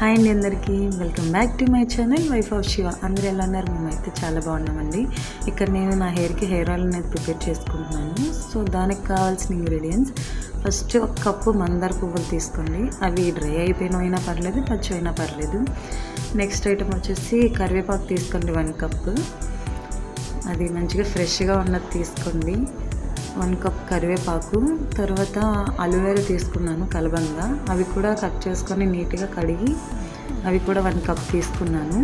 Hi అండి అందరికీ, welcome back to my channel wife of Shiva. అందరూ ఎలా ఉన్నారు? మేమైతే చాలా బాగున్నామండి. ఇక్కడ నేను నా హెయిర్కి హెయిర్ ఆయిల్ అనేది ప్రిపేర్ చేసుకుంటున్నాను. సో దానికి కావాల్సిన ఇంగ్రీడియంట్స్, ఫస్ట్ ఒక కప్పు మందార పువ్వులు తీసుకోండి. అవి డ్రై అయిపోయినా పర్లేదు, పచ్చి అయినా పర్లేదు. నెక్స్ట్ ఐటమ్ వచ్చేసి కరివేపాకు తీసుకోండి, 1 కప్పు. అది మంచిగా ఫ్రెష్గా ఉన్నది తీసుకోండి, 1 కప్ కరివేపాకు. తర్వాత అలోవెరా తీసుకున్నాను కలబంగా, అవి కూడా కట్ చేసుకొని నీట్గా కడిగి అవి కూడా 1 కప్ తీసుకున్నాను.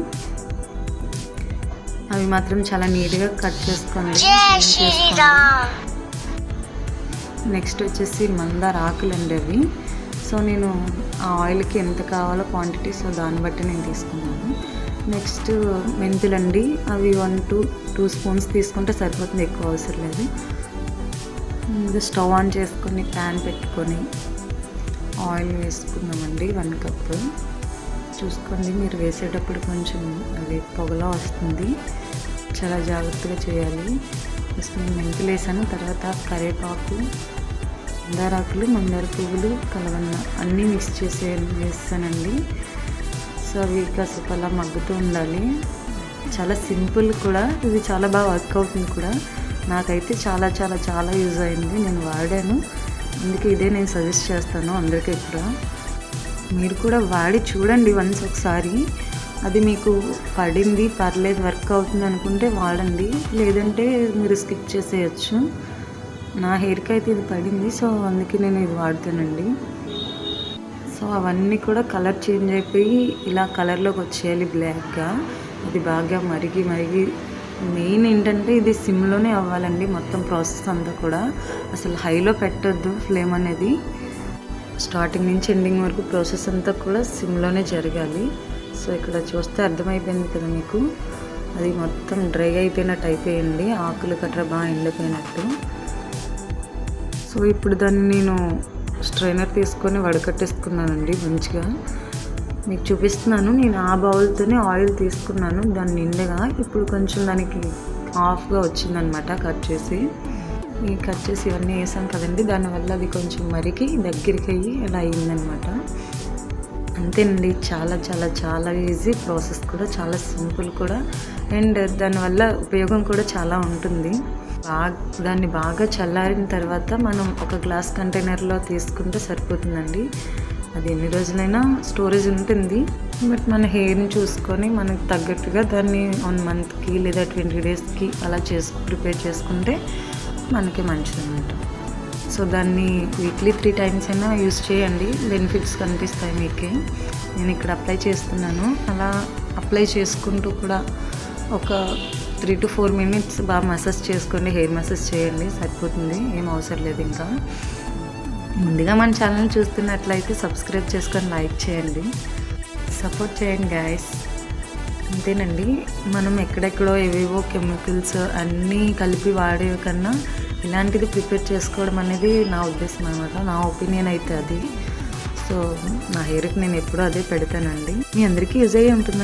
అవి మాత్రం చాలా నీట్గా కట్ చేసుకోండి. నెక్స్ట్ వచ్చేసి మందార ఆకులు అండి అవి. సో నేను ఆ ఆయిల్కి ఎంత కావాలో క్వాంటిటీ, సో దాన్ని బట్టి నేను తీసుకున్నాను. నెక్స్ట్ మెంతులండి, అవి 1 to 2 స్పూన్స్ తీసుకుంటే సరిపోతుంది, ఎక్కువ అవసరం లేదు. స్టవ్ ఆన్ చేసుకొని ప్యాన్ పెట్టుకొని ఆయిల్ వేసుకున్నామండి, 1 కప్పు. చూసుకోండి, మీరు వేసేటప్పుడు కొంచెం అది పొగలా వస్తుంది, చాలా జాగ్రత్తగా చేయాలి. ఫస్ట్ నేను మెంతులు వేసాను, తర్వాత కరివేపాకు, మందారాకులు, మందార పువ్వులు, కలవన్న అన్నీ మిక్స్ చేసి వేస్తానండి. సో అవి కాసేపు అలా మగ్గుతూ ఉండాలి. చాలా సింపుల్ కూడా, ఇది చాలా బాగా వర్క్ అవుతుంది కూడా. నాకైతే చాలా చాలా చాలా యూజ్ అయింది, నేను వాడాను, అందుకే ఇదే నేను సజెస్ట్ చేస్తాను అందరికీ కూడా. మీరు కూడా వాడి చూడండి వన్స్ ఒకసారి. అది మీకు పడింది, పర్లేదు, వర్క్ అవుతుంది అనుకుంటే వాడండి, లేదంటే మీరు స్కిప్ చేసేయచ్చు. నా హెయిర్కి అయితే ఇది పడింది, సో అందుకే నేను ఇది వాడుతానండి. సో అవన్నీ కూడా కలర్ చేంజ్ అయిపోయి ఇలా కలర్లోకి వచ్చేయాలి బ్లాక్గా. అది బాగా మరిగి మెయిన్ ఏంటంటే ఇది సిమ్లోనే అవ్వాలండి మొత్తం ప్రాసెస్ అంతా కూడా. అసలు హైలో పెట్టొద్దు ఫ్లేమ్ అనేది. స్టార్టింగ్ నుంచి ఎండింగ్ వరకు ప్రాసెస్ అంతా కూడా సిమ్లోనే జరగాలి. సో ఇక్కడ చూస్తే అర్థమైపోయింది కదా మీకు, అది మొత్తం డ్రై అయిపోయినట్టు అయిపోయింది, ఆకులు కట్రా బాగా ఎండిపోయినట్టు. సో ఇప్పుడు దాన్ని నేను స్ట్రైనర్ తీసుకొని వడకట్టేసుకున్నానండి మంచిగా. మీకు చూపిస్తున్నాను, నేను ఆ బౌల్తోనే ఆయిల్ తీసుకున్నాను దాన్ని నిండుగా. ఇప్పుడు కొంచెం దానికి హాఫ్గా వచ్చిందనమాట కట్ చేసి ఇవన్నీ వేసాం కదండి, దానివల్ల అది కొంచెం మరికి దగ్గరికి అయ్యి అలా అయ్యిందనమాట. అంతేనండి, చాలా చాలా చాలా ఈజీ ప్రాసెస్ కూడా, చాలా సింపుల్ కూడా, అండ్ దానివల్ల ఉపయోగం కూడా చాలా ఉంటుంది. దాన్ని బాగా చల్లారిన తర్వాత మనం ఒక గ్లాస్ కంటైనర్లో తీసుకుంటే సరిపోతుందండి. అది ఎన్ని రోజులైనా స్టోరేజ్ ఉంటుంది, బట్ మన హెయిర్ని చూసుకొని మనకు తగ్గట్టుగా దాన్ని 1 మంత్కి లేదా 20 డేస్కి అలా ప్రిపేర్ చేసుకుంటే మనకి మంచిది అన్నమాట. సో దాన్ని వీక్లీ 3 టైమ్స్ అయినా యూస్ చేయండి, బెనిఫిట్స్ కనిపిస్తాయి మీకే. నేను ఇక్కడ అప్లై చేస్తున్నాను, అలా అప్లై చేసుకుంటూ కూడా ఒక 3 to 4 minutes బాగా మసాజ్ చేసుకోండి, హెయిర్ మసాజ్ చేయండి, సరిపోతుంది, ఏం అవసరం లేదు. ఇంకా ముందుగా మన ఛానల్ చూస్తున్నట్లయితే సబ్స్క్రైబ్ చేసుకొని లైక్ చేయండి, సపోర్ట్ చేయండి గాయస్. అంతేనండి, మనం ఎక్కడెక్కడో ఏవేవో కెమికల్స్ అన్నీ కలిపి వాడే కన్నా ఇలాంటిది ప్రిపేర్ చేసుకోవడం అనేది నా ఉద్దేశం అనమాట, నా ఒపీనియన్ అయితే అది. సో నా హెయిర్కి నేను ఎప్పుడూ అదే పెడతానండి. మీ అందరికీ యూజ్ అయ్యి ఉంటుంది